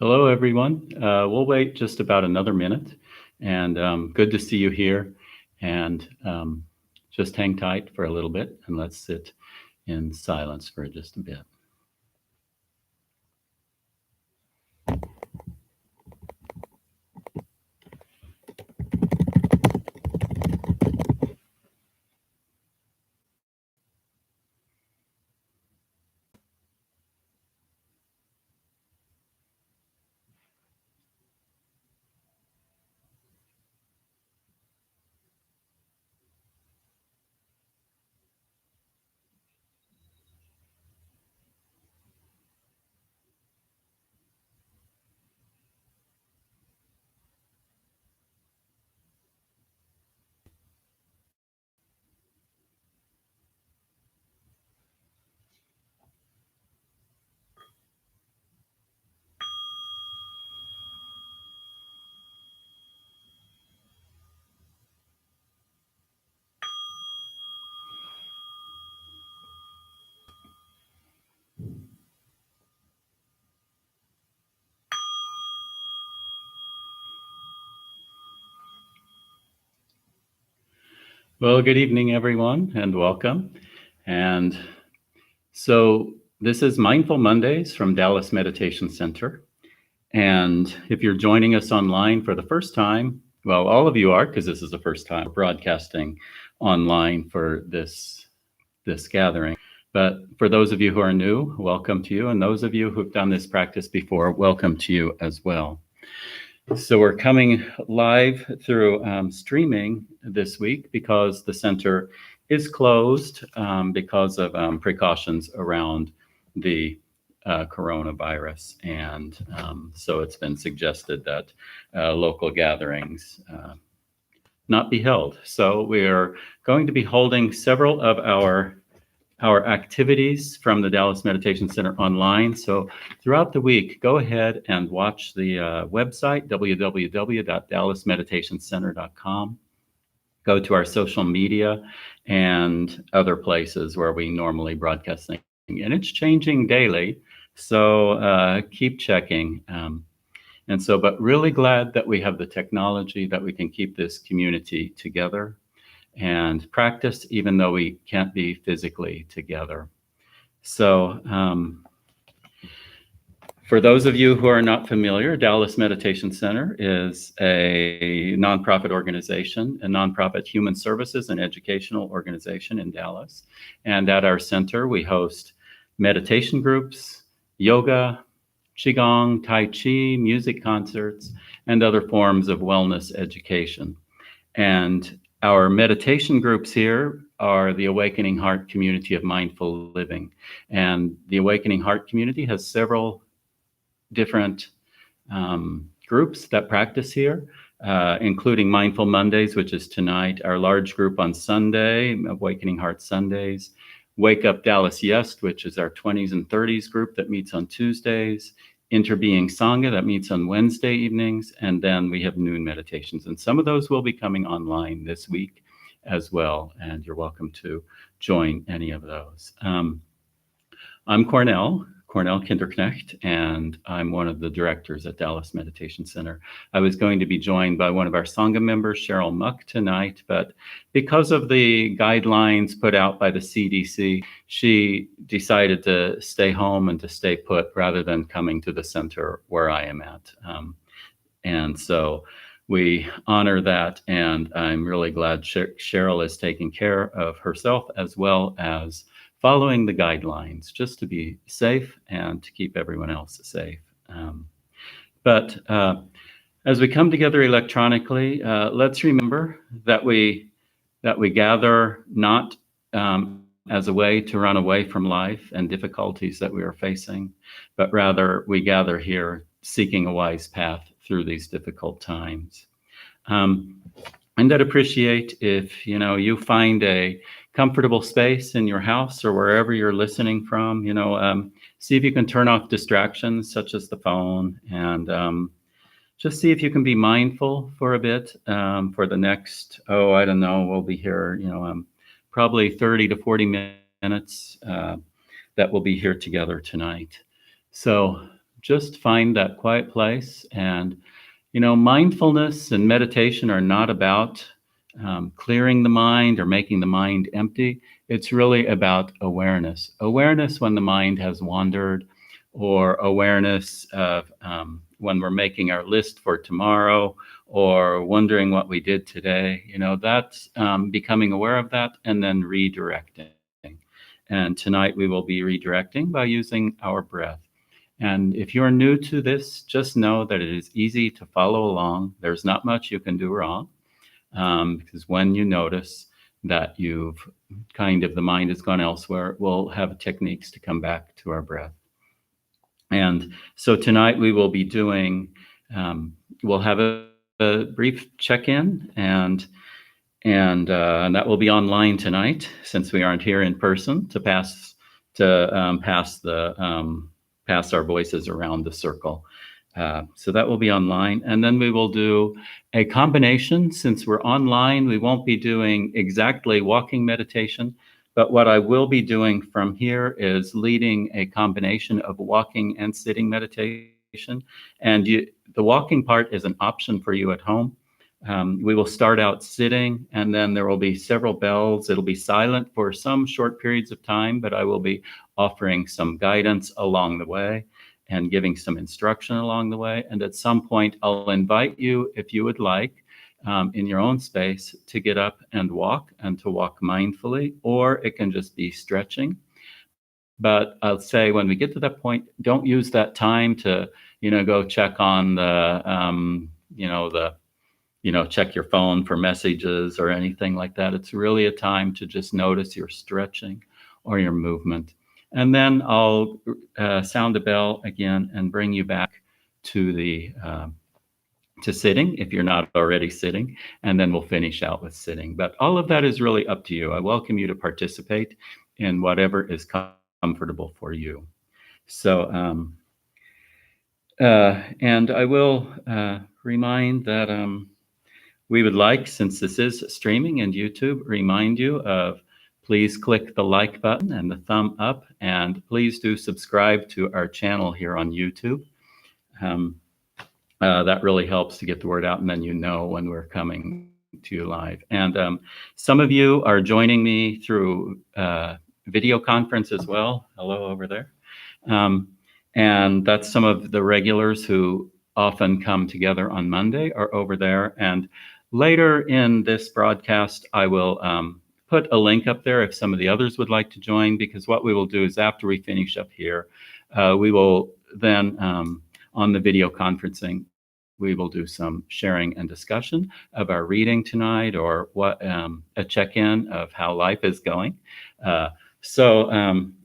Hello, everyone. We'll wait just about another minute, and good to see you here. And just hang tight for a little bit, and let's sit in silence for just a bit. Well, good evening, everyone, and welcome. And so this is Mindful Mondays from Dallas Meditation Center. And if you're joining us online for the first time, well, all of you are, because this is the first time broadcasting online for this gathering. But for those of you who are new, welcome to you. And those of you who've done this practice before, welcome to you as well. So we're coming live through streaming this week because the center is closed because of precautions around the coronavirus. And so it's been suggested that local gatherings not be held. So we are going to be holding several of our activities from the Dallas Meditation Center online. So throughout the week, go ahead and watch the website, www.dallasmeditationcenter.com. Go to our social media and other places where we normally broadcast things. And it's changing daily, so keep checking. But really glad that we have the technology that we can keep this community together and practice even though we can't be physically together. So for those of you who are not familiar, Dallas Meditation Center is a nonprofit organization, a nonprofit human services and educational organization in Dallas. And at our center, we host meditation groups, yoga, qigong, tai chi, music concerts, and other forms of wellness education. And our meditation groups here are the Awakening Heart Community of Mindful Living. And the Awakening Heart Community has several different groups that practice here, including Mindful Mondays, which is tonight, our large group on Sunday, Awakening Heart Sundays, Wake Up Dallas Yes, which is our 20s and 30s group that meets on Tuesdays, Interbeing Sangha that meets on Wednesday evenings, and then we have noon meditations. And some of those will be coming online this week as well, and you're welcome to join any of those. I'm Cornell Kinderknecht, and I'm one of the directors at Dallas Meditation Center. I was going to be joined by one of our Sangha members, Sheryl Muck, tonight, but because of the guidelines put out by the CDC, she decided to stay home and to stay put rather than coming to the center where I am at. And so we honor that, and I'm really glad Sheryl is taking care of herself as well as following the guidelines just to be safe and to keep everyone else safe. But as we come together electronically, let's remember that we gather not as a way to run away from life and difficulties that we are facing, but rather we gather here seeking a wise path through these difficult times. And I'd appreciate if you find a comfortable space in your house or wherever you're listening from. See if you can turn off distractions such as the phone, and just see if you can be mindful for a bit for the next, I don't know, we'll be here, probably 30 to 40 minutes that we'll be here together tonight. So just find that quiet place. And, mindfulness and meditation are not about clearing the mind or making the mind empty. It's really about awareness. Awareness when the mind has wandered, or awareness of when we're making our list for tomorrow, or wondering what we did today. That's becoming aware of that and then redirecting. And tonight we will be redirecting by using our breath. And if you're new to this, just know that it is easy to follow along. There's not much you can do wrong, because when you notice that the mind has gone elsewhere, we'll have techniques to come back to our breath. And so tonight we will be doing, we'll have a brief check-in, and that will be online tonight, since we aren't here in person to pass our voices around the circle. So that will be online. And then we will do a combination. Since we're online, we won't be doing exactly walking meditation, but what I will be doing from here is leading a combination of walking and sitting meditation. And the walking part is an option for you at home. We will start out sitting, and then there will be several bells. It'll be silent for some short periods of time, but I will be offering some guidance along the way and giving some instruction along the way. And at some point, I'll invite you, if you would like, in your own space, to get up and to walk mindfully, or it can just be stretching. But I'll say, when we get to that point, don't use that time to, go check on check your phone for messages or anything like that. It's really a time to just notice your stretching or your movement. And then I'll sound a bell again and bring you back to to sitting, if you're not already sitting, and then we'll finish out with sitting. But all of that is really up to you. I welcome you to participate in whatever is comfortable for you. So, and I will remind that we would like, since this is streaming and YouTube, remind you of, please click the like button and the thumb up, and please do subscribe to our channel here on YouTube. That really helps to get the word out, and then when we're coming to you live. And some of you are joining me through video conference as well. Hello over there. And that's some of the regulars who often come together on Monday are over there. And later in this broadcast, I will put a link up there if some of the others would like to join, because what we will do is, after we finish up here, we will then, on the video conferencing, we will do some sharing and discussion of our reading tonight, or what a check-in of how life is going. So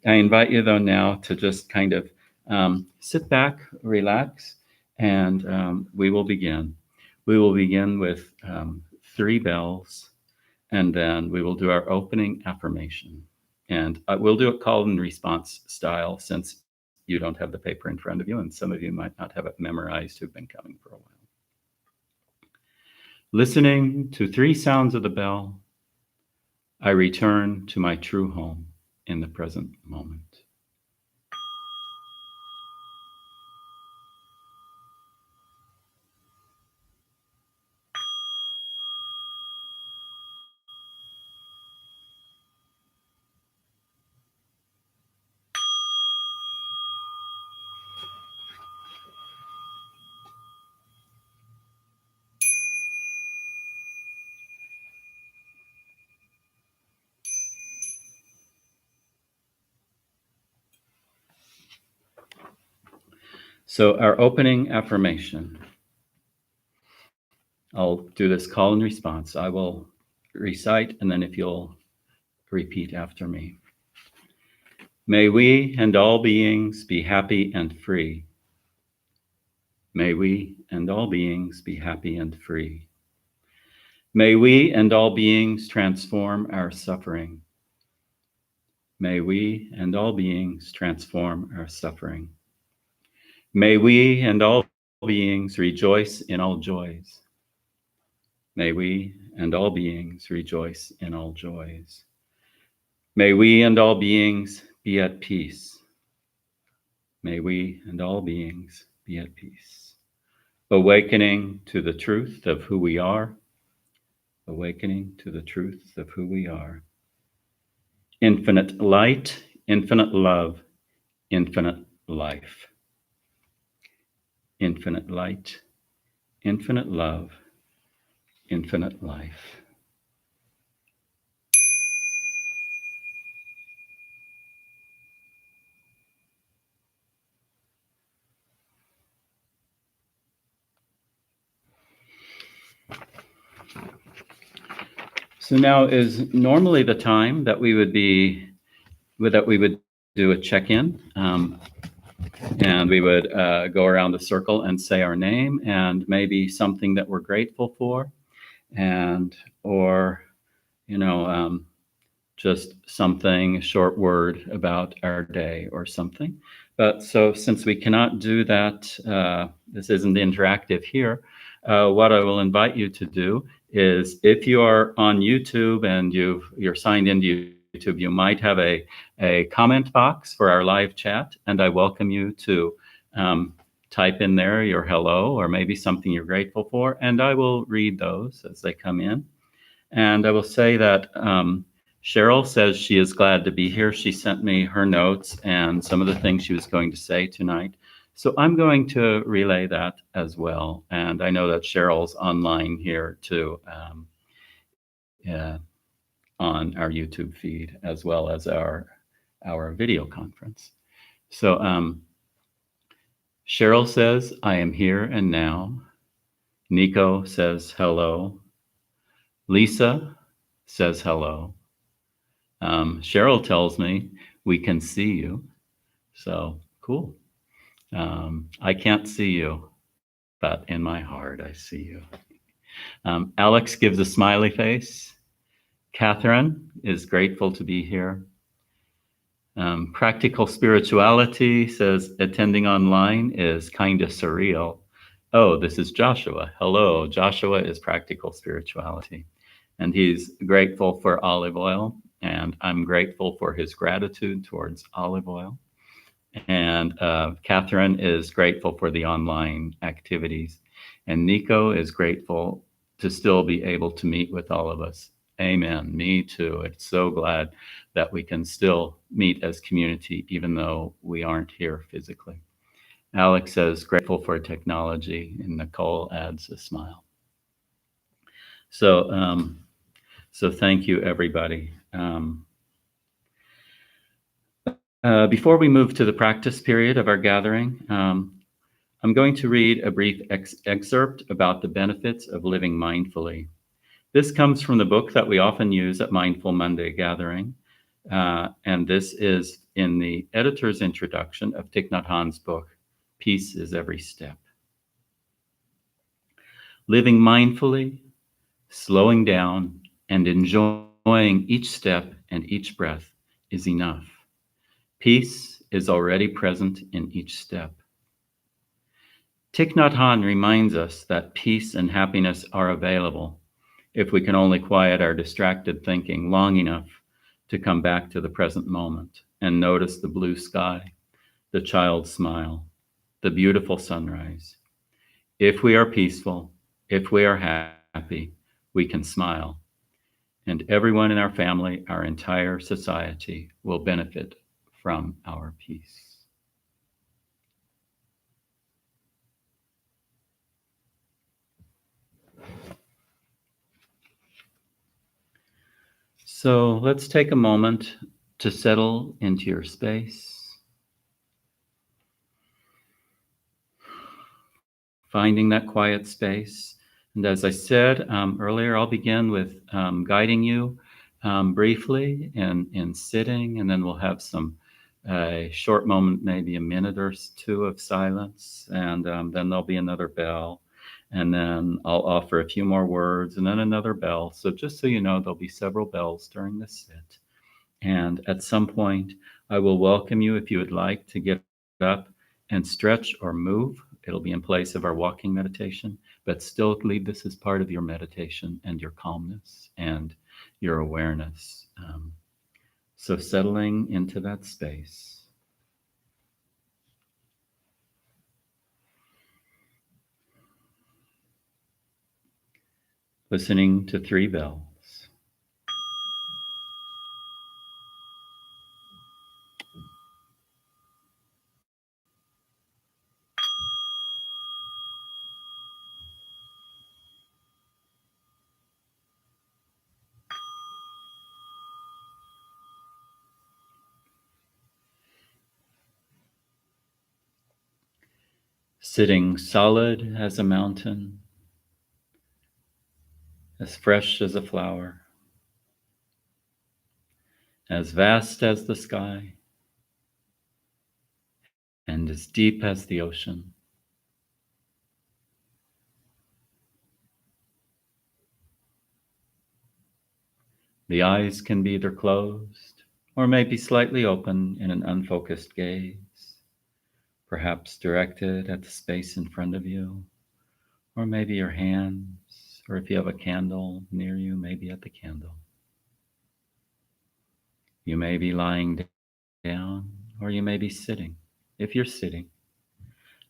I invite you, though, now to just kind of sit back, relax, and we will begin. We will begin with 3 bells, and then we will do our opening affirmation. And we'll do it call and response style, since you don't have the paper in front of you, and some of you might not have it memorized who've been coming for a while. Listening to 3 sounds of the bell, I return to my true home in the present moment. So our opening affirmation, I'll do this call and response. I will recite, and then if you'll repeat after me. May we and all beings be happy and free. May we and all beings be happy and free. May we and all beings transform our suffering. May we and all beings transform our suffering. May we and all beings rejoice in all joys. May we and all beings rejoice in all joys. May we and all beings be at peace. May we and all beings be at peace. Awakening to the truth of who we are. Awakening to the truth of who we are. Infinite light, infinite love, infinite life. Infinite light, infinite love, infinite life. So now is normally the time that we would do a check-in, and we would go around the circle and say our name and maybe something that we're grateful for, or just something, a short word about our day or something. But so since we cannot do that, this isn't interactive here, what I will invite you to do is, if you are on YouTube and you're signed into YouTube, you might have a comment box for our live chat, and I welcome you to type in there your hello or maybe something you're grateful for, and I will read those as they come in. And I will say that Sheryl says she is glad to be here. She sent me her notes and some of the things she was going to say tonight. So I'm going to relay that as well. And I know that Cheryl's online here too, on our YouTube feed, as well as our video conference. So Sheryl says, I am here and now. Nico says hello. Lisa says hello. Sheryl tells me we can see you. So cool. I can't see you, but in my heart, I see you. Alex gives a smiley face. Catherine is grateful to be here. Practical Spirituality says attending online is kind of surreal. Oh, this is Joshua. Hello, Joshua is Practical Spirituality. And he's grateful for olive oil, and I'm grateful for his gratitude towards olive oil. And Catherine is grateful for the online activities. And Nico is grateful to still be able to meet with all of us. Amen. Me too. It's so glad that we can still meet as community, even though we aren't here physically. Alex says grateful for technology, and Nicole adds a smile. So, so thank you, everybody. Before we move to the practice period of our gathering, I'm going to read a brief excerpt about the benefits of living mindfully. This comes from the book that we often use at Mindful Monday Gathering, and this is in the editor's introduction of Thich Nhat Hanh's book, Peace is Every Step. Living mindfully, slowing down, and enjoying each step and each breath is enough. Peace is already present in each step. Thich Nhat Hanh reminds us that peace and happiness are available if we can only quiet our distracted thinking long enough to come back to the present moment and notice the blue sky, the child's smile, the beautiful sunrise. If we are peaceful, if we are happy, we can smile. And everyone in our family, our entire society will benefit from our peace. So let's take a moment to settle into your space, finding that quiet space. And as I said earlier, I'll begin with guiding you briefly in sitting, and then we'll have a short moment, maybe a minute or two of silence, and then there'll be another bell. And then I'll offer a few more words and then another bell. So just so you know, there'll be several bells during this sit. And at some point, I will welcome you if you would like to get up and stretch or move. It'll be in place of our walking meditation, but still leave this as part of your meditation and your calmness and your awareness. So settling into that space. listening to 3 bells. Sitting solid as a mountain, as fresh as a flower, as vast as the sky, and as deep as the ocean. The eyes can be either closed or may be slightly open in an unfocused gaze, perhaps directed at the space in front of you, or maybe your hands, or if you have a candle near you, maybe at the candle. You may be lying down, or you may be sitting. If you're sitting,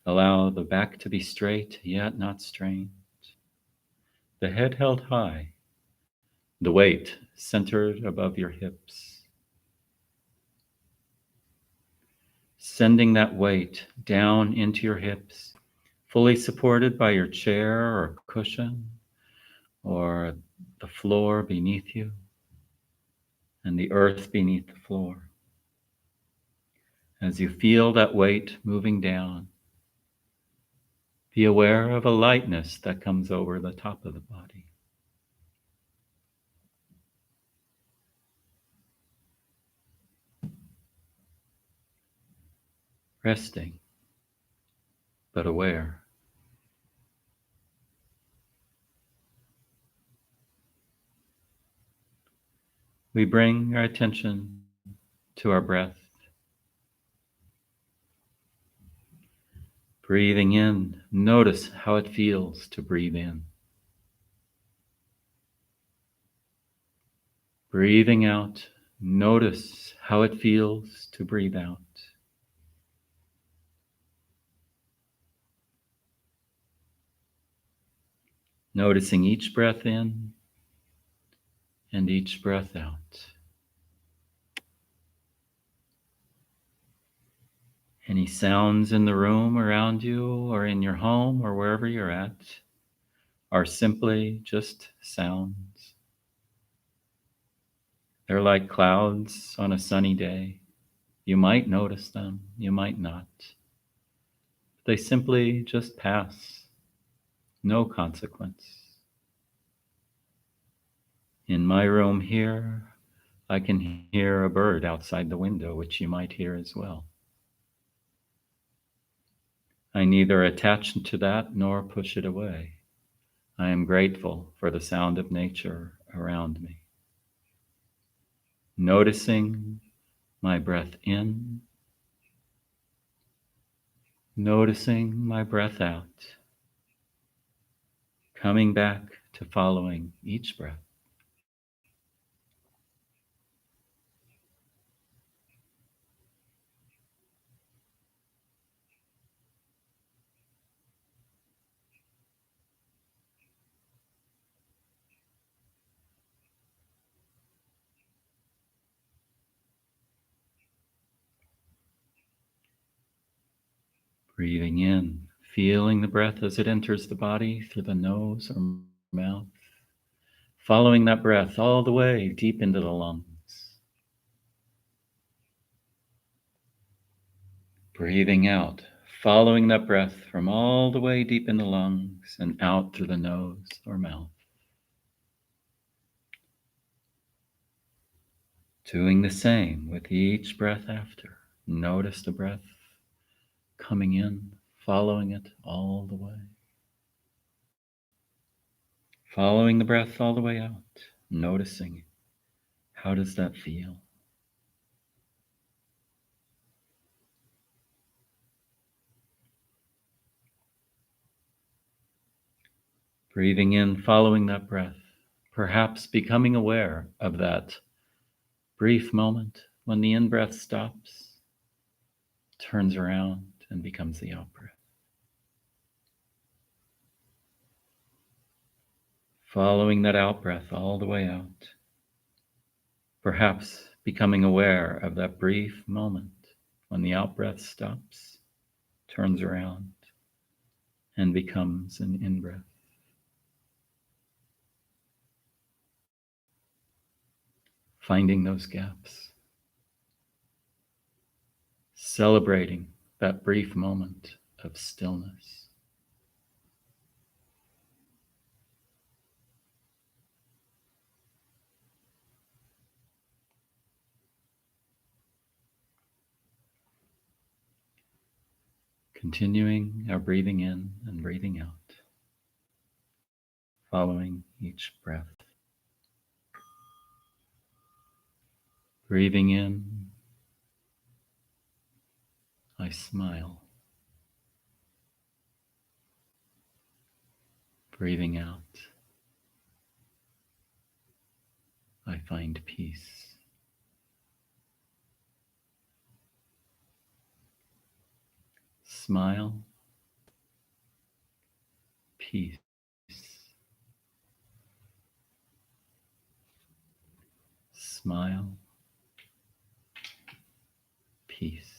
allow the back to be straight yet not strained, the head held high, the weight centered above your hips. Sending that weight down into your hips, fully supported by your chair or cushion or the floor beneath you and the earth beneath the floor. As you feel that weight moving down, be aware of a lightness that comes over the top of the body. Resting, but aware. We bring our attention to our breath. Breathing in, notice how it feels to breathe in. Breathing out, notice how it feels to breathe out. Noticing each breath in and each breath out. Any sounds in the room around you or in your home or wherever you're at are simply just sounds. They're like clouds on a sunny day. You might notice them, you might not. They simply just pass, no consequence. In my room here, I can hear a bird outside the window, which you might hear as well. I neither attach to that nor push it away. I am grateful for the sound of nature around me. Noticing my breath in, noticing my breath out, coming back to following each breath. Breathing in, feeling the breath as it enters the body through the nose or mouth. Following that breath all the way deep into the lungs. Breathing out, following that breath from all the way deep in the lungs and out through the nose or mouth. Doing the same with each breath after. Notice the breath coming in, following it all the way. Following the breath all the way out, noticing how does that feel. Breathing in, following that breath, perhaps becoming aware of that brief moment when the in-breath stops, turns around and becomes the out-breath. Following that out breath all the way out. Perhaps becoming aware of that brief moment when the out breath stops, turns around, and becomes an in breath. Finding those gaps. Celebrating that brief moment of stillness. Continuing our breathing in and breathing out, following each breath. Breathing in, I smile. Breathing out, I find peace. Smile, peace. Smile, peace.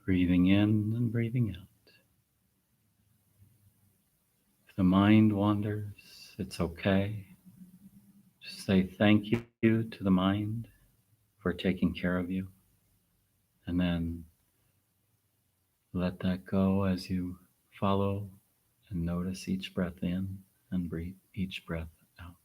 Breathing in and breathing out. If the mind wanders, it's okay. Just say thank you to the mind for taking care of you. And then let that go as you follow and notice each breath in and breathe each breath out.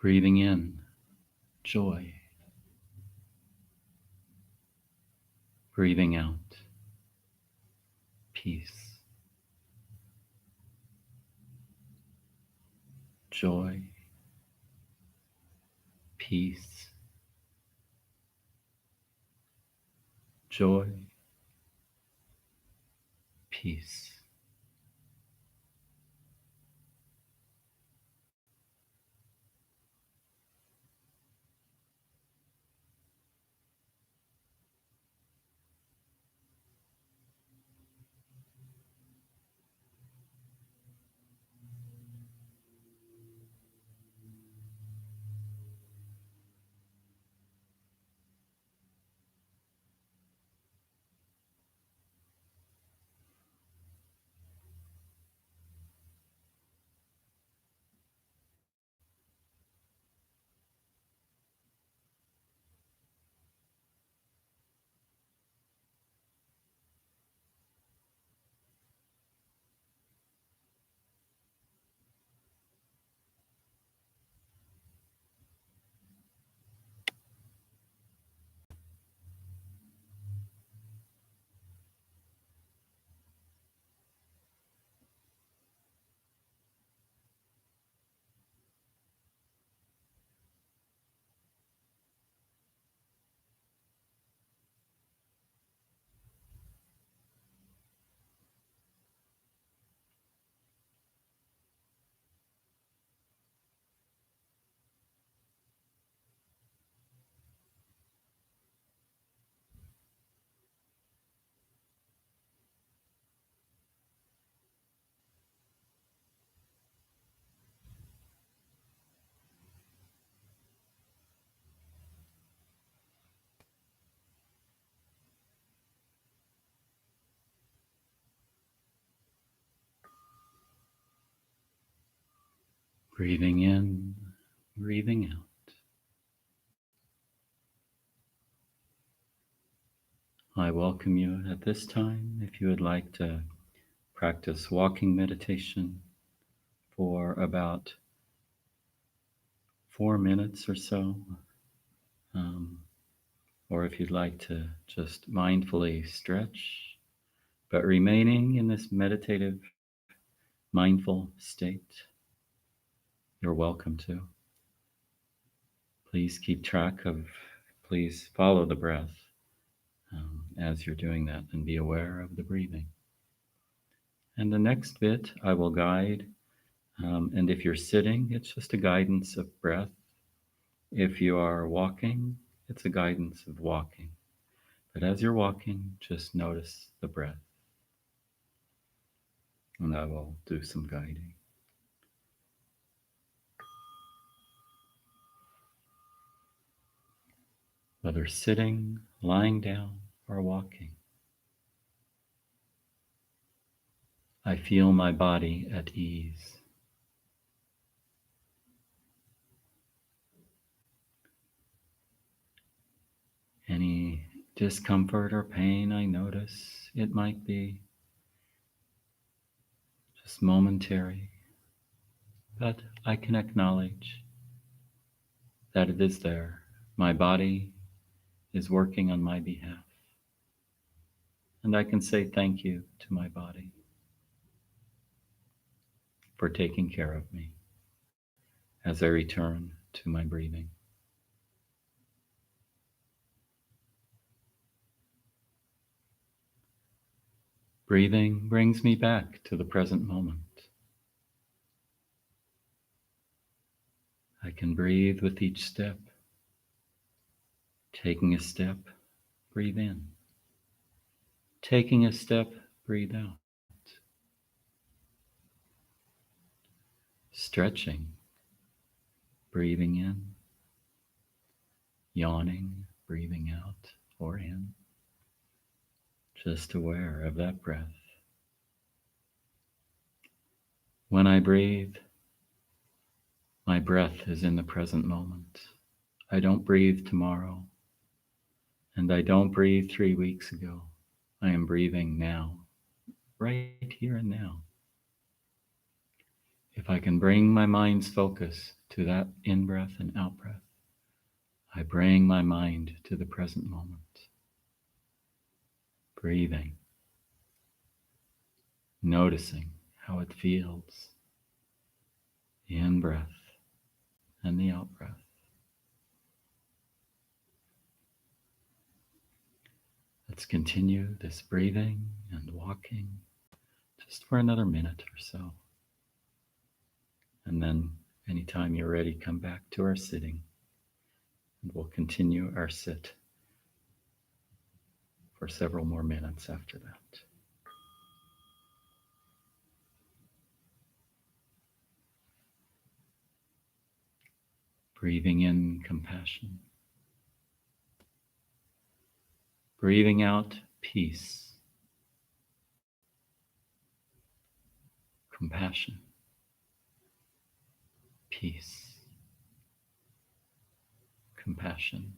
Breathing in, joy. Breathing out, peace. Joy, peace. Joy, peace. Breathing in, breathing out. I welcome you at this time if you would like to practice walking meditation for about 4 minutes or so, um, or if you'd like to just mindfully stretch, but remaining in this meditative, mindful state, you're welcome to. Please keep track of, please follow the breath as you're doing that and be aware of the breathing. And the next bit I will guide, and if you're sitting, it's just a guidance of breath. If you are walking, it's a guidance of walking. But as you're walking, just notice the breath. And I will do some guiding. Whether sitting, lying down, or walking, I feel my body at ease. Any discomfort or pain I notice, it might be just momentary, but I can acknowledge that it is there. My body is working on my behalf. And I can say thank you to my body for taking care of me as I return to my breathing. Breathing brings me back to the present moment. I can breathe with each step. Taking a step, breathe in. Taking a step, breathe out. Stretching, breathing in. Yawning, breathing out or in. Just aware of that breath. When I breathe, my breath is in the present moment. I don't breathe tomorrow, and I don't breathe 3 weeks ago. I am breathing now, right here and now. If I can bring my mind's focus to that in-breath and out-breath, I bring my mind to the present moment. Breathing, noticing how it feels, the in-breath and the out-breath. Let's continue this breathing and walking just for another minute or so. And then anytime you're ready, come back to our sitting. And we'll continue our sit for several more minutes after that. Breathing in compassion. Breathing out peace. Compassion. Peace. Compassion.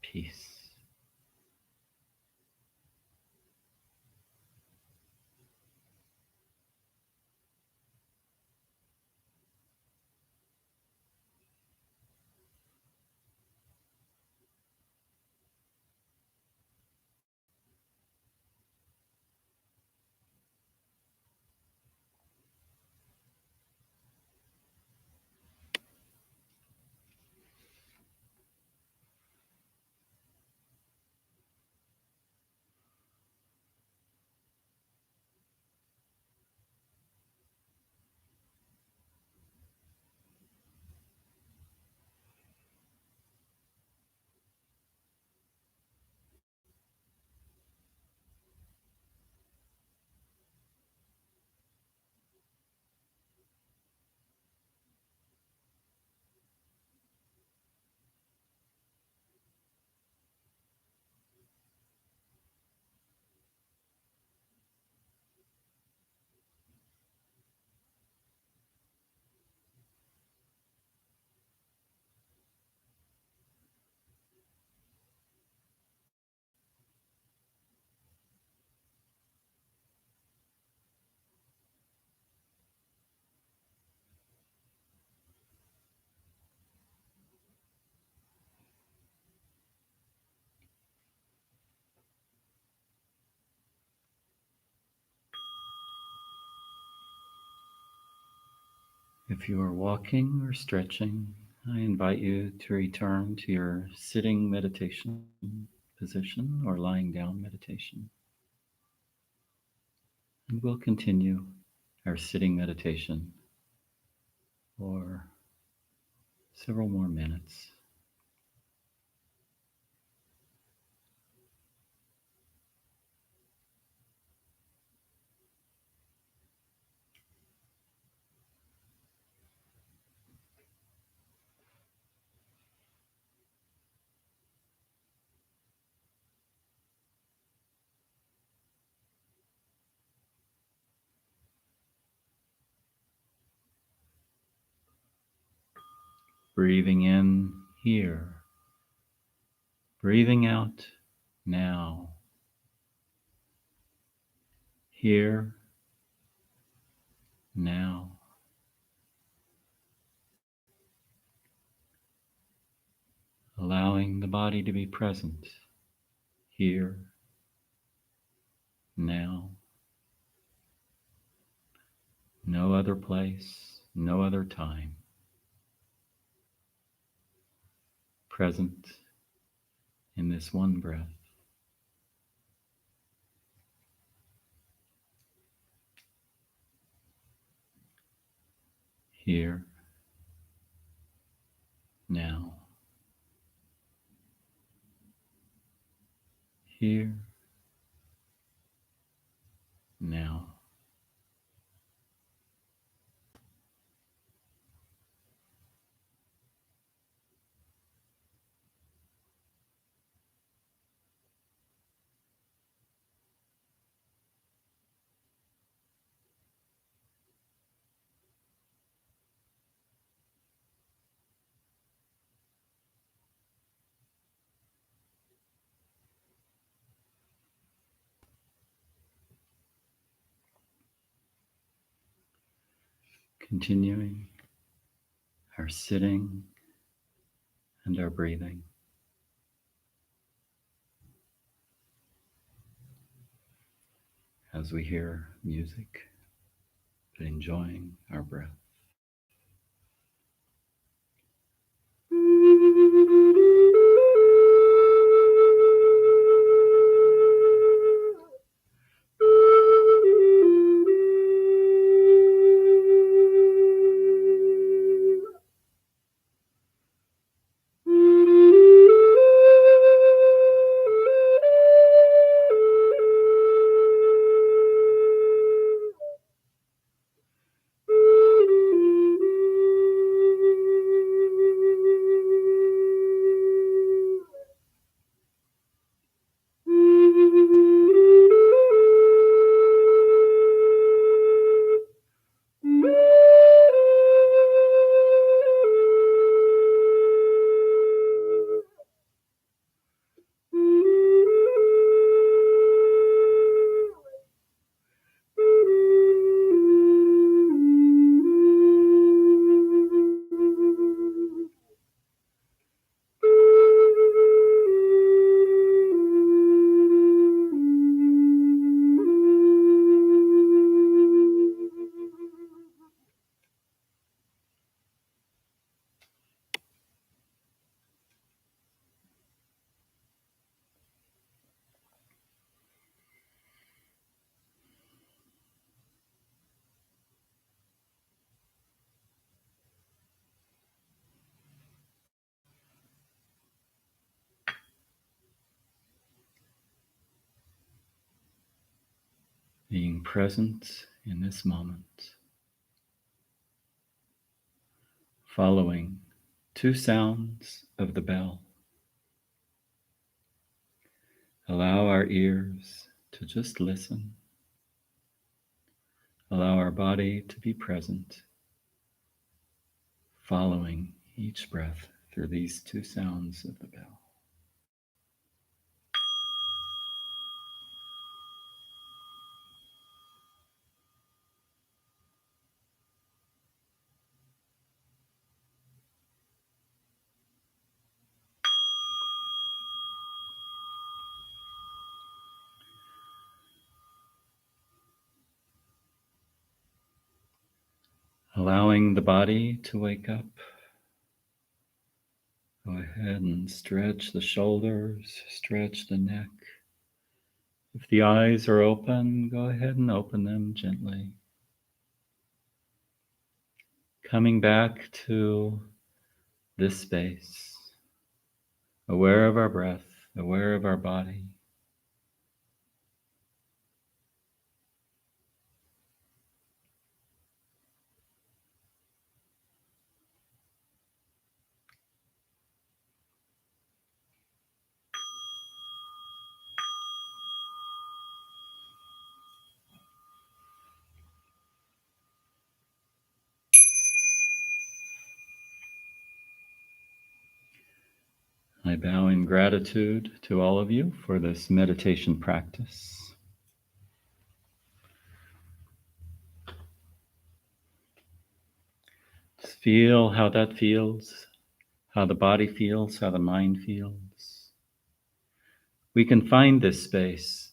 Peace. If you are walking or stretching, I invite you to return to your sitting meditation position or lying down meditation. And we'll continue our sitting meditation for several more minutes. Breathing in here, breathing out now. Here, now. Allowing the body to be present. Here, now. No other place, no other time. Present in this one breath. Here, now. Here, now. Continuing our sitting and our breathing as we hear music, but enjoying our breath. Being present in this moment, following two sounds of the bell. Allow our ears to just listen. Allow our body to be present, following each breath through these two sounds of the bell. Allowing the body to wake up. Go ahead and stretch the shoulders, stretch the neck. If the eyes are open, go ahead and open them gently. Coming back to this space, aware of our breath, aware of our body. I bow in gratitude to all of you for this meditation practice. Just feel how that feels, how the body feels, how the mind feels. We can find this space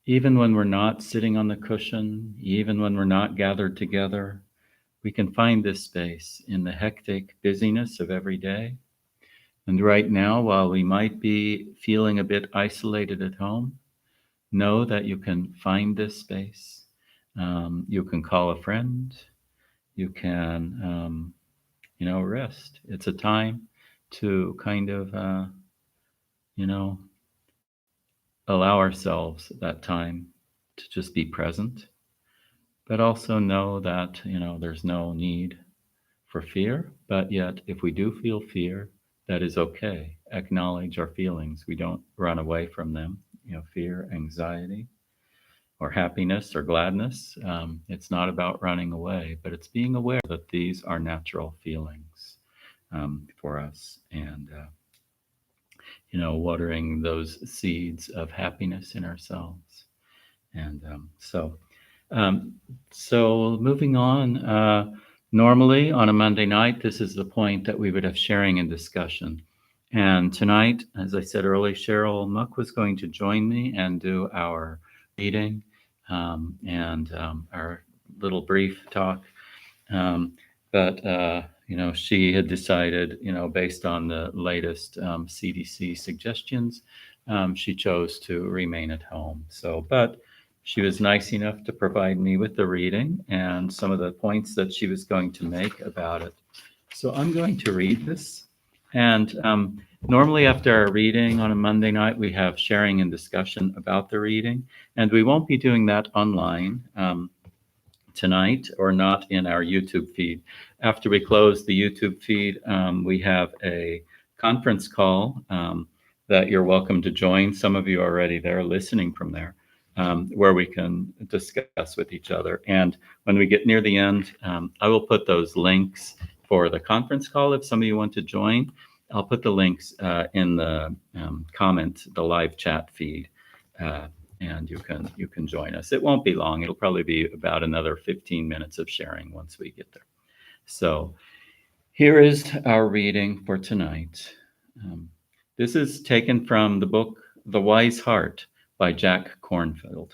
even when we're not sitting on the cushion, even when we're not gathered together. We can find this space in the hectic busyness of every day. And right now, while we might be feeling a bit isolated at home, know that you can find this space. You can call a friend. You can, rest. It's a time to kind of, allow ourselves that time to just be present, but also know that, there's no need for fear. But yet, if we do feel fear, that is okay. Acknowledge our feelings. We don't run away from them. Fear, anxiety, or happiness or gladness. It's not about running away, but it's being aware that these are natural feelings for us, and watering those seeds of happiness in ourselves. And so moving on. Normally on a Monday night, this is the point that we would have sharing and discussion. And tonight, as I said earlier, Sheryl Muck was going to join me and do our reading and our little brief talk. But she had decided, based on the latest CDC suggestions, she chose to remain at home. But she was nice enough to provide me with the reading and some of the points that she was going to make about it. So I'm going to read this. And normally after our reading on a Monday night, we have sharing and discussion about the reading. And we won't be doing that online tonight, or not in our YouTube feed. After we close the YouTube feed, we have a conference call that you're welcome to join. Some of you are already there listening from there, where we can discuss with each other. And when we get near the end, I will put those links for the conference call if some of you want to join. I'll put the links in the the live chat feed. And you can join us. It won't be long. It'll probably be about another 15 minutes of sharing once we get there. So here is our reading for tonight. This is taken from the book The Wise Heart by Jack Kornfield.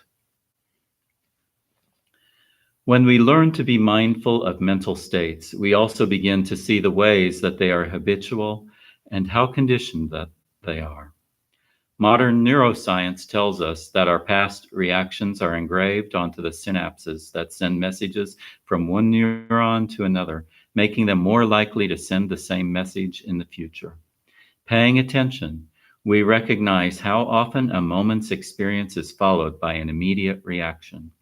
When we learn to be mindful of mental states, we also begin to see the ways that they are habitual and how conditioned that they are. Modern neuroscience tells us that our past reactions are engraved onto the synapses that send messages from one neuron to another, making them more likely to send the same message in the future. Paying attention, we recognize how often a moment's experience is followed by an immediate reaction.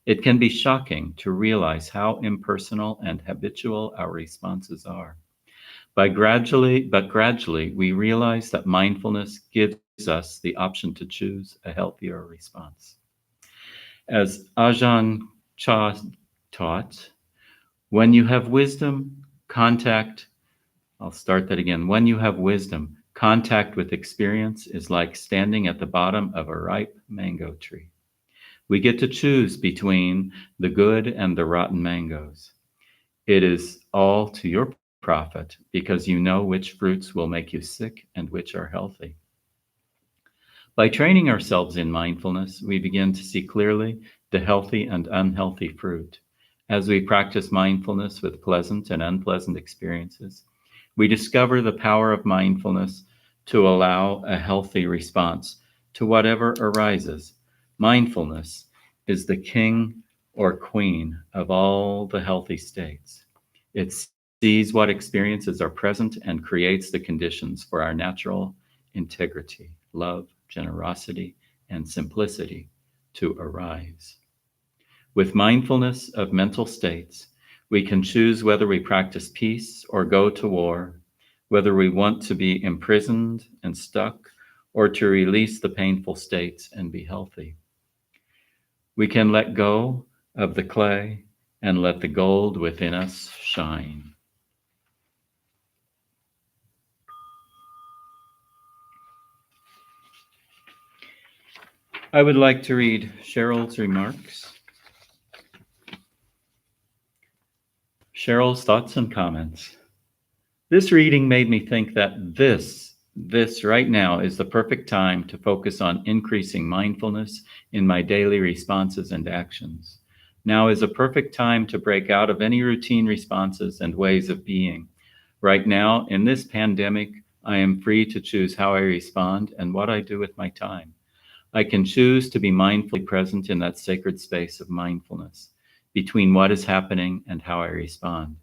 It can be shocking to realize how impersonal and habitual our responses are. But gradually, we realize that mindfulness gives us the option to choose a healthier response. As Ajahn Chah taught, when you have wisdom, I'll start that again. When you have wisdom, contact with experience is like standing at the bottom of a ripe mango tree. We get to choose between the good and the rotten mangoes. It is all to your profit because you know which fruits will make you sick and which are healthy. By training ourselves in mindfulness, we begin to see clearly the healthy and unhealthy fruit. As we practice mindfulness with pleasant and unpleasant experiences, we discover the power of mindfulness to allow a healthy response to whatever arises. Mindfulness is the king or queen of all the healthy states. It sees what experiences are present and creates the conditions for our natural integrity, love, generosity, and simplicity to arise. With mindfulness of mental states, we can choose whether we practice peace or go to war, whether we want to be imprisoned and stuck or to release the painful states and be healthy. We can let go of the clay and let the gold within us shine. I would like to read Sheryl's remarks. Sheryl's thoughts and comments. This reading made me think that this right now is the perfect time to focus on increasing mindfulness in my daily responses and actions. Now is a perfect time to break out of any routine responses and ways of being. Right now, in this pandemic, I am free to choose how I respond and what I do with my time. I can choose to be mindfully present in that sacred space of mindfulness between what is happening and how I respond.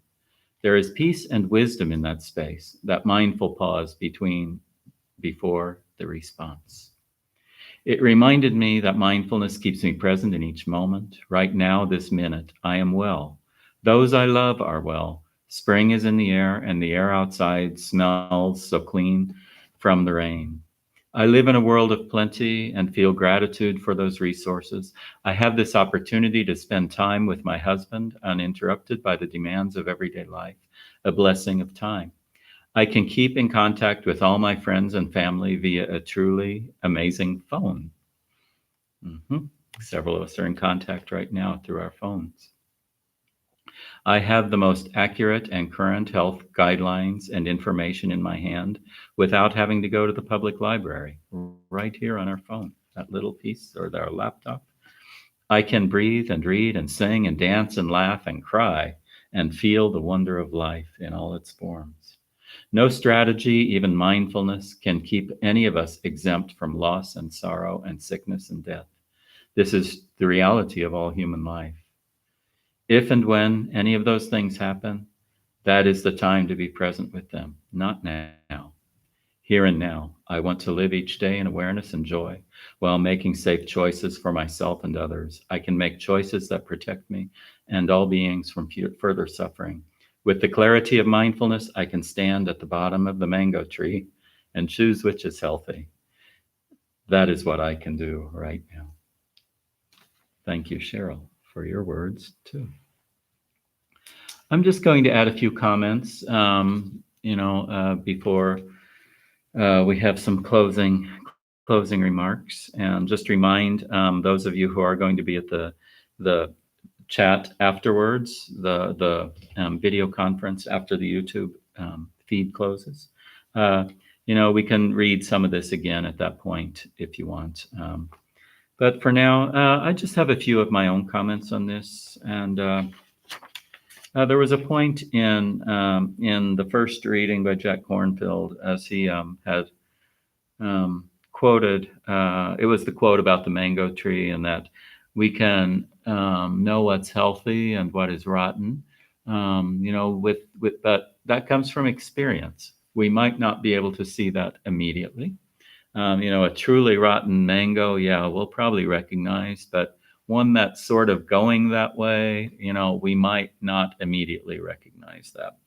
There is peace and wisdom in that space, that mindful pause before the response. It reminded me that mindfulness keeps me present in each moment. Right now, this minute, I am well. Those I love are well. Spring is in the air, and the air outside smells so clean from the rain. I live in a world of plenty and feel gratitude for those resources. I have this opportunity to spend time with my husband uninterrupted by the demands of everyday life, a blessing of time. I can keep in contact with all my friends and family via a truly amazing phone. Several of us are in contact right now through our phones. I have the most accurate and current health guidelines and information in my hand without having to go to the public library, right here on our phone, that little piece, or our laptop. I can breathe and read and sing and dance and laugh and cry and feel the wonder of life in all its forms. No strategy, even mindfulness, can keep any of us exempt from loss and sorrow and sickness and death. This is the reality of all human life. If and when any of those things happen, that is the time to be present with them, not now. Here and now, I want to live each day in awareness and joy while making safe choices for myself and others. I can make choices that protect me and all beings from further suffering. With the clarity of mindfulness, I can stand at the bottom of the mango tree and choose which is healthy. That is what I can do right now. Thank you, Sheryl, for your words, too. I'm just going to add a few comments, before we have some closing remarks, and just remind those of you who are going to be at the chat afterwards, the video conference after the YouTube feed closes. We can read some of this again at that point if you want. But for now, I just have a few of my own comments on this. And there was a point in the first reading by Jack Kornfield, as he had quoted, it was the quote about the mango tree, and that we can know what's healthy and what is rotten, but that comes from experience. We might not be able to see that immediately. A truly rotten mango, we'll probably recognize, but one that's sort of going that way, we might not immediately recognize that.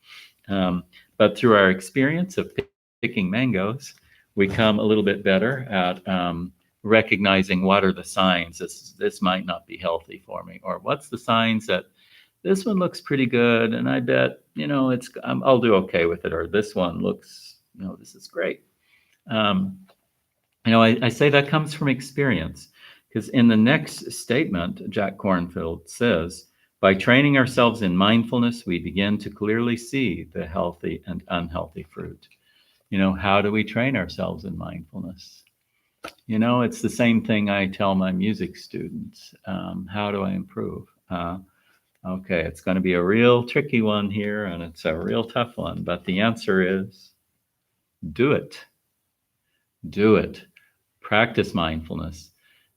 But through our experience of picking mangoes, we come a little bit better at recognizing what are the signs this might not be healthy for me, or what's the signs that this one looks pretty good and I bet I'll do okay with it, or this one looks this is great. I say that comes from experience, because in the next statement, Jack Kornfield says, by training ourselves in mindfulness, we begin to clearly see the healthy and unhealthy fruit. How do we train ourselves in mindfulness? It's the same thing I tell my music students. How do I improve? Okay, it's going to be a real tricky one here, and it's a real tough one, but the answer is do it. Do it. Practice mindfulness.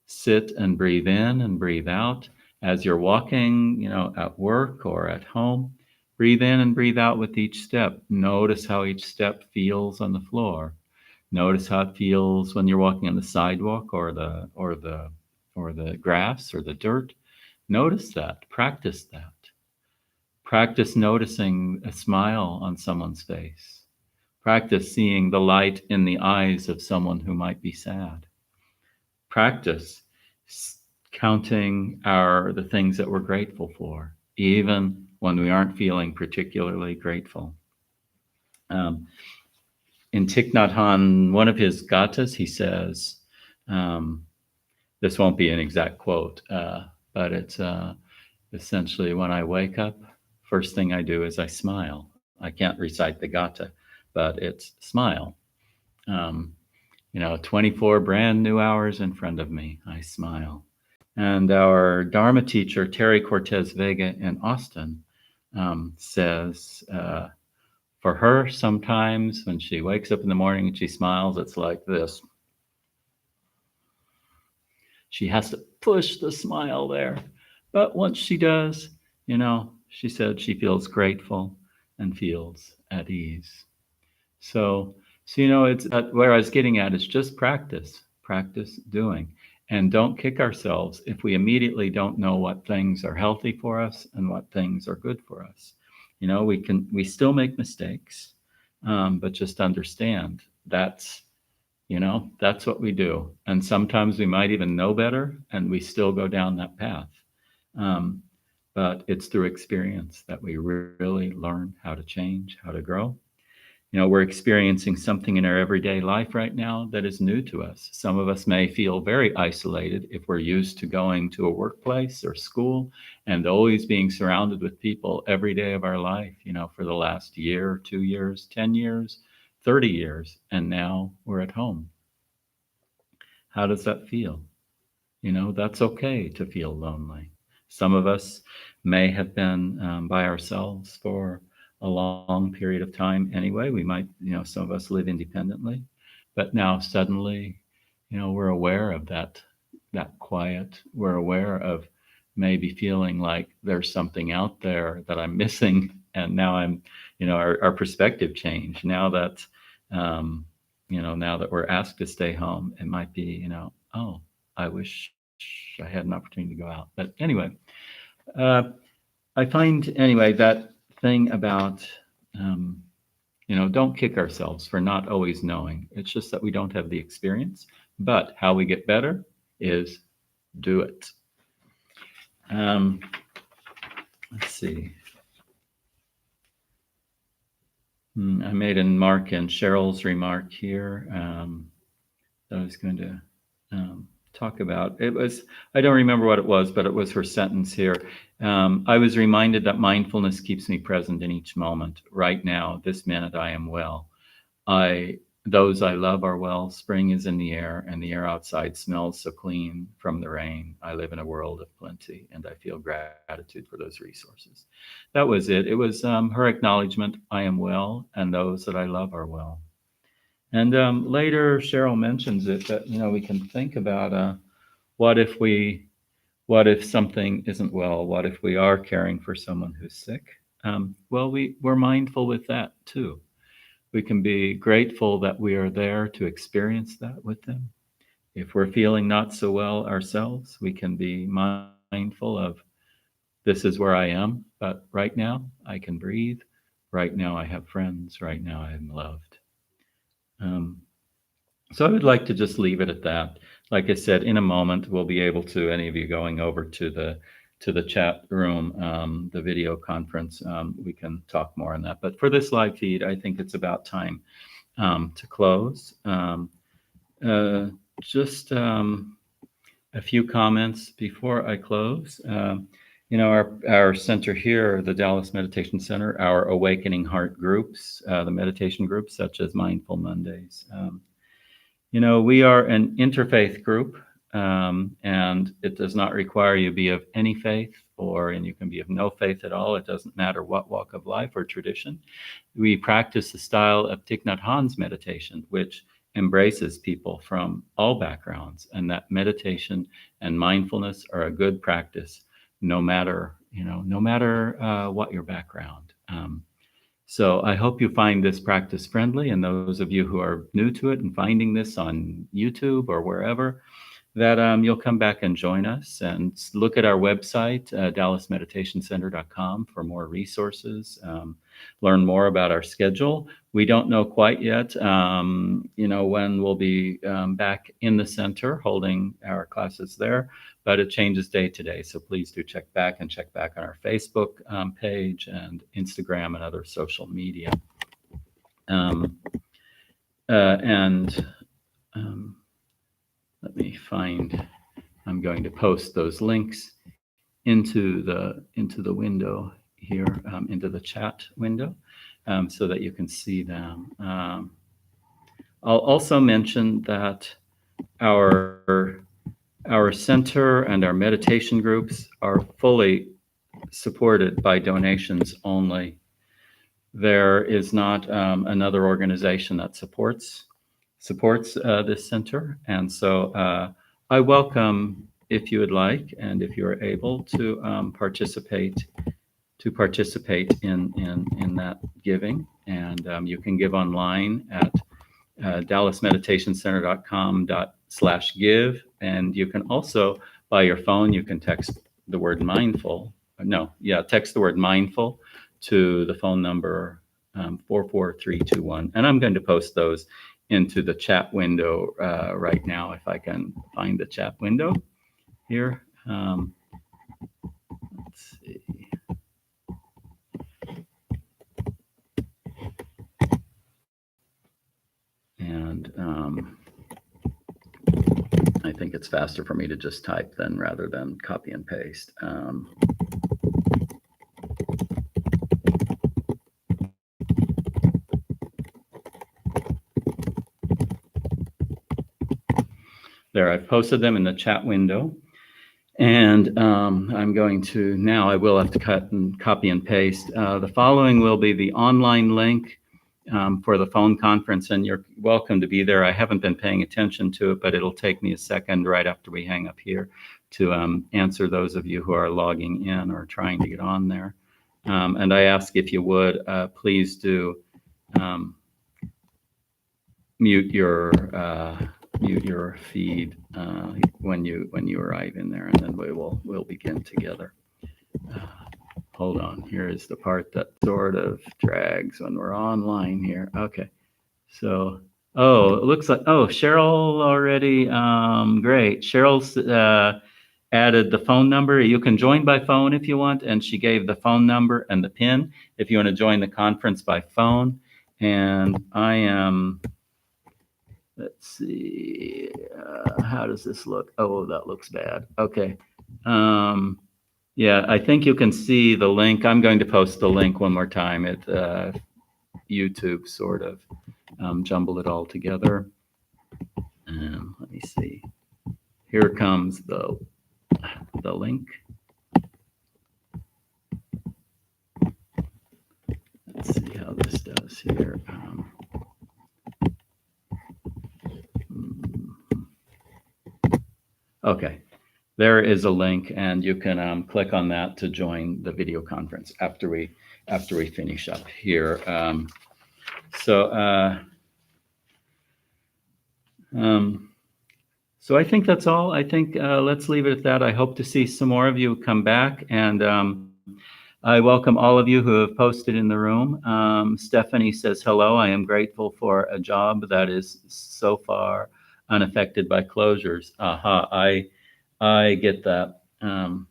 Sit and breathe in and breathe out as you're walking, at work or at home. Breathe in and breathe out with each step. Notice how each step feels on the floor. Notice how it feels when you're walking on the sidewalk or the grass or the dirt. Notice that. Practice that. Practice noticing a smile on someone's face. Practice seeing the light in the eyes of someone who might be sad. Practice counting the things that we're grateful for, even when we aren't feeling particularly grateful. In Thich Nhat Hanh, one of his gathas, he says, this won't be an exact quote, but it's essentially, when I wake up, first thing I do is I smile. I can't recite the gatha, but it's smile. 24 brand new hours in front of me, I smile. And our Dharma teacher, Terry Cortez Vega in Austin, says, for her, sometimes when she wakes up in the morning and she smiles, it's like this. She has to push the smile there. But once she does, she said she feels grateful and feels at ease. So it's where I was getting at is just practice doing. And don't kick ourselves if we immediately don't know what things are healthy for us and what things are good for us. We still make mistakes, but just understand that's what we do. And sometimes we might even know better and we still go down that path. But it's through experience that we really learn how to change, how to grow. We're experiencing something in our everyday life right now that is new to us. Some of us may feel very isolated if we're used to going to a workplace or school and always being surrounded with people every day of our life, for the last year, 2 years, 10 years, 30 years, and now we're at home. How does that feel? That's okay to feel lonely. Some of us may have been by ourselves for a long period of time anyway. We might, some of us live independently, but now suddenly, we're aware of that quiet. We're aware of maybe feeling like there's something out there that I'm missing. And now our perspective changed. Now that, now that we're asked to stay home, it might be, oh, I wish I had an opportunity to go out. But anyway, I find that thing about, don't kick ourselves for not always knowing. It's just that we don't have the experience. But how we get better is do it. Let's see. I made a mark in Sheryl's remark here that I was going to talk about. I don't remember what it was, but it was her sentence here. I was reminded that mindfulness keeps me present in each moment. Right now, this minute, I am well. Those I love are well. Spring is in the air, and the air outside smells so clean from the rain. I live in a world of plenty, and I feel gratitude for those resources. That was it. It was her acknowledgement, I am well, and those that I love are well. And later, Sheryl mentions it that we can think about what if something isn't well? What if we are caring for someone who's sick? Well, we're mindful with that too. We can be grateful that we are there to experience that with them. If we're feeling not so well ourselves, we can be mindful of, this is where I am, but right now I can breathe. Right now I have friends. Right now I am loved. So I would like to just leave it at that. Like I said, in a moment, we'll be able to, any of you going over to the chat room, the video conference, we can talk more on that. But for this live feed, I think it's about time to close. Just a few comments before I close. Our center here, the Dallas Meditation Center, our Awakening Heart groups, the meditation groups such as Mindful Mondays. We are an interfaith group, and it does not require you be of any faith and you can be of no faith at all. It doesn't matter what walk of life or tradition. We practice the style of Thich Nhat Hanh's meditation, which embraces people from all backgrounds, and that meditation and mindfulness are a good practice, no matter what your background. So I hope you find this practice friendly, and those of you who are new to it and finding this on YouTube or wherever, that you'll come back and join us and look at our website, dallasmeditationcenter.com, for more resources, learn more about our schedule. We don't know quite yet, when we'll be back in the center holding our classes there, but it changes day to day. So please do check back on our Facebook page and Instagram and other social media. Let me find, I'm going to post those links into the window here, into the chat window, so that you can see them. I'll also mention that our center and our meditation groups are fully supported by donations only. There is not another organization that supports this center, and so I welcome, if you would like and if you are able to participate in that giving. And you can give online at dallasmeditationcenter.com/give, and you can also, by your phone, you can text the word mindful. Text the word mindful to the phone number 44321, and I'm going to post those into the chat window right now, if I can find the chat window here. Let's see. And I think it's faster for me to just type rather than copy and paste. There, I've posted them in the chat window. And I'm going to, now I will have to cut and copy and paste. The following will be the online link for the phone conference, and you're welcome to be there. I haven't been paying attention to it, but it'll take me a second right after we hang up here to answer those of you who are logging in or trying to get on there. And I ask, if you would, please do mute your feed when you arrive in there, and then we'll begin together. Hold on, here is the part that sort of drags when we're online here. Okay, so it looks like Sheryl already. Great, Cheryl's added the phone number. You can join by phone if you want, and she gave the phone number and the PIN if you want to join the conference by phone. And I am. Let's see, how does this look? Oh, that looks bad. Okay. Yeah, I think you can see the link. I'm going to post the link one more time. YouTube sort of jumbled it all together. Let me see. Here comes the link. Let's see how this does here. Okay, there is a link, and you can click on that to join the video conference after we finish up here. So I think that's all. I think let's leave it at that. I hope to see some more of you come back, and I welcome all of you who have posted in the room. Stephanie says, hello, I am grateful for a job that is so far unaffected by closures. I get that, and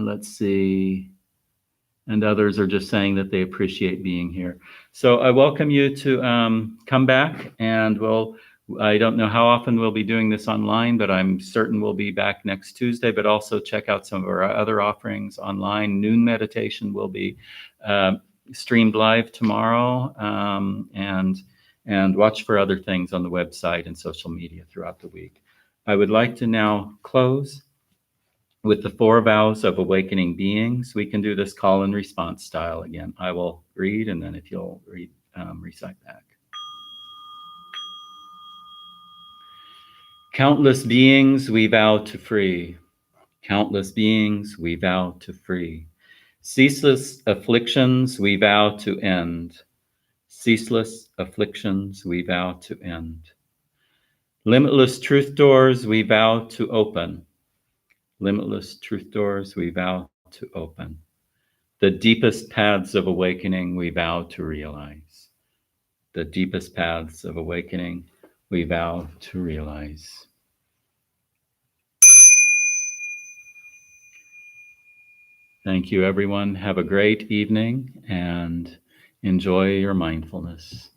let's see. And others are just saying that they appreciate being here. So I welcome you to come back, and I don't know how often we'll be doing this online, but I'm certain we'll be back next Tuesday. But also check out some of our other offerings online. Noon meditation will be streamed live tomorrow, and watch for other things on the website and social media throughout the week. I would like to now close with the 4 vows of awakening beings. We can do this call and response style again. I will read, and then if you'll recite back. Countless beings we vow to free. Countless beings we vow to free. Ceaseless afflictions we vow to end. Ceaseless afflictions we vow to end. Limitless truth doors we vow to open. Limitless truth doors we vow to open. The deepest paths of awakening we vow to realize. The deepest paths of awakening we vow to realize. Thank you, everyone. Have a great evening and enjoy your mindfulness.